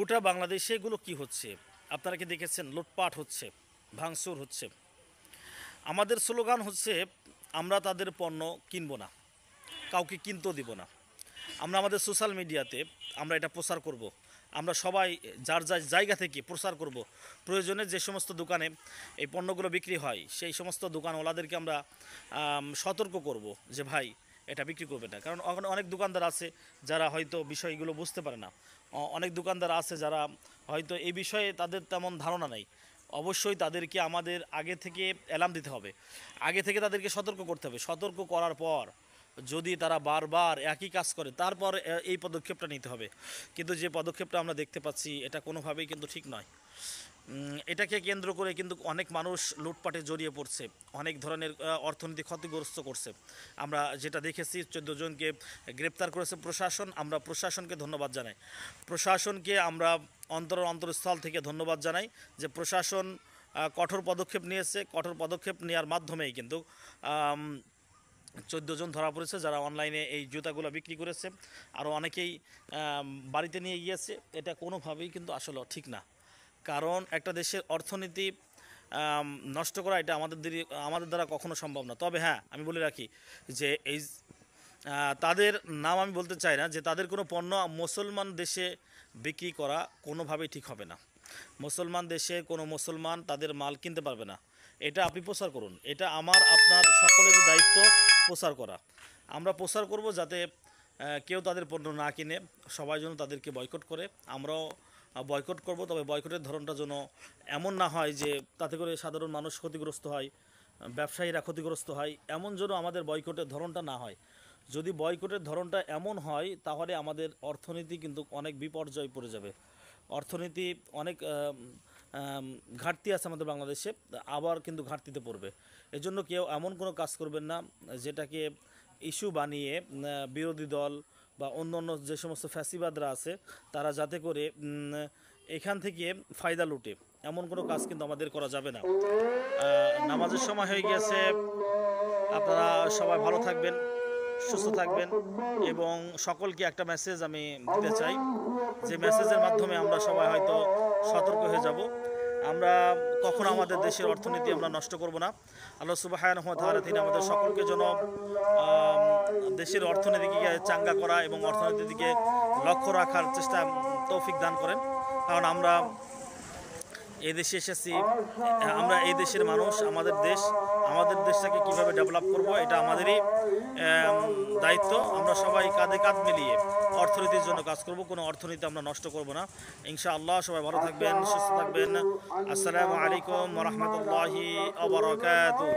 গোটা বাংলাদেশে এগুলো কি হচ্ছে? আপনারা কি দেখেছেন? লুটপাট হচ্ছে, ভাঙচুর হচ্ছে। আমাদের স্লোগান হচ্ছে, আমরা তাদের পণ্য কিনবো না, কাউকে কিনতেও দিব না। আমরা আমাদের সোশ্যাল মিডিয়াতে আমরা এটা প্রচার করব। আমরা সবাই যার যার জায়গা থেকে প্রচার করব। প্রয়োজনে যে সমস্ত দোকানে এই পণ্যগুলো বিক্রি হয় সেই সমস্ত দোকানওয়ালাদেরকে আমরা সতর্ক করব যে ভাই এটা বিক্রি করবে না। কারণ অনেক দোকানদার আছে যারা হয়তো বিষয়গুলো বুঝতে পারে না। অনেক দোকানদার আছে যারা হয়তো এই বিষয়ে তাদের তেমন ধারণা নেই। অবশ্যই তাদেরকে আমাদের আগে থেকে অ্যালার্ম দিতে হবে, আগে থেকে তাদেরকে সতর্ক করতে হবে। সতর্ক করার পর যদি তারা বারবার একই কাজ করে তারপর এই পদক্ষেপটা নিতে হবে। কিন্তু যে পদক্ষেপটা আমরা দেখতে পাচ্ছি এটা কোনোভাবেই কিন্তু ঠিক নয়। এটাকে কেন্দ্র করে কিন্তু অনেক মানুষ লুটপাটে জড়িয়ে পড়ছে, অনেক ধরনের অর্থনীতি ক্ষতিগ্রস্ত করছে। আমরা যেটা দেখেছি 14 জনকে গ্রেপ্তার করেছে প্রশাসন। আমরা প্রশাসনকে ধন্যবাদ জানাই। প্রশাসনকে আমরা অন্তরস্থল থেকে ধন্যবাদ জানাই যে প্রশাসন কঠোর পদক্ষেপ নিয়েছে। কঠোর পদক্ষেপ নেওয়ার মাধ্যমেই কিন্তু 14 জন ধরা পড়েছে যারা অনলাইনে এই জুতাগুলো বিক্রি করেছে। আরও অনেকেই বাড়িতে নিয়ে গিয়েছে। এটা কোনোভাবেই কিন্তু আসলে ঠিক না। কারণ একটা দেশের অর্থনীতি নষ্ট করা এটা আমাদের দ্বারা কখনো সম্ভব না। তবে হ্যাঁ, আমি বলে রাখি যে এই তাদের নাম আমি বলতে চাই না, যে তাদের কোনো পণ্য মুসলমান দেশে বিক্রি করা কোনোভাবেই ঠিক হবে না। মুসলমান দেশে কোনো মুসলমান তাদের মাল কিনতে পারবে না। এটা আপনি প্রচার করুন। এটা আমার আপনার সকলেরই দায়িত্ব প্রচার করা। আমরা প্রচার করব যাতে কেউ তাদের পণ্য না কিনে, সবাই যেন তাদেরকে বয়কট করে। আমরাও বয়কট করব, তবে বয়কটের ধরনটা যেন এমন না হয় যে তাতে করে সাধারণ মানুষ ক্ষতিগ্রস্ত হয়, ব্যবসায়ীরা ক্ষতিগ্রস্ত হয়। এমন যেন আমাদের বয়কটের ধরনটা না হয়। যদি বয়কটের ধরনটা এমন হয় তাহলে আমাদের অর্থনীতি কিন্তু অনেক বিপর্যয় পড়ে যাবে। অর্থনীতি অনেক ঘাটতি আছে আমাদের বাংলাদেশে, আবার কিন্তু ঘাটতিতে পড়বে। এজন্য কেউ এমন কোনো কাজ করবেন না যেটাকে ইস্যু বানিয়ে বিরোধী দল বা অন্য যে সমস্ত ফ্যাসিবাদরা আছে তারা যাতে করে এখান থেকে ফায়দা লুটে, এমন কোনো কাজ কিন্তু আমাদের করা যাবে না। নামাজের সময় হয়ে গিয়েছে। আপনারা সবাই ভালো থাকবেন, সুস্থ থাকবেন। এবং সকলকে একটা মেসেজ আমি দিতে চাই, যে মেসেজের মাধ্যমে আমরা সবাই হয়তো সতর্ক হয়ে যাব। আমরা কখনো আমাদের দেশের অর্থনীতি আমরা নষ্ট করব না। আল্লাহ সুবহানাহু ওয়া তাআলা তিনি আমাদের সকলকে যেন দেশের অর্থনীতিকে চাঙ্গা করা এবং অর্থনীতির দিকে লক্ষ্য রাখার চেষ্টা তৌফিক দান করেন। কারণ আমরা এই দেশে এসেছি, আমরা এই দেশের মানুষ। আমাদের দেশটাকে কীভাবে ডেভেলপ করব এটা আমাদেরই দায়িত্ব। আমরা সবাই কাঁধে কাঁধ মিলিয়ে অর্থনীতির জন্য কাজ করব, কোনো অর্থনীতি আমরা নষ্ট করব না ইনশাআল্লাহ। সবাই ভালো থাকবেন, সুস্থ থাকবেন। আসসালামু আলাইকুম ওয়া রাহমাতুল্লাহি ওয়া বারাকাতুহু।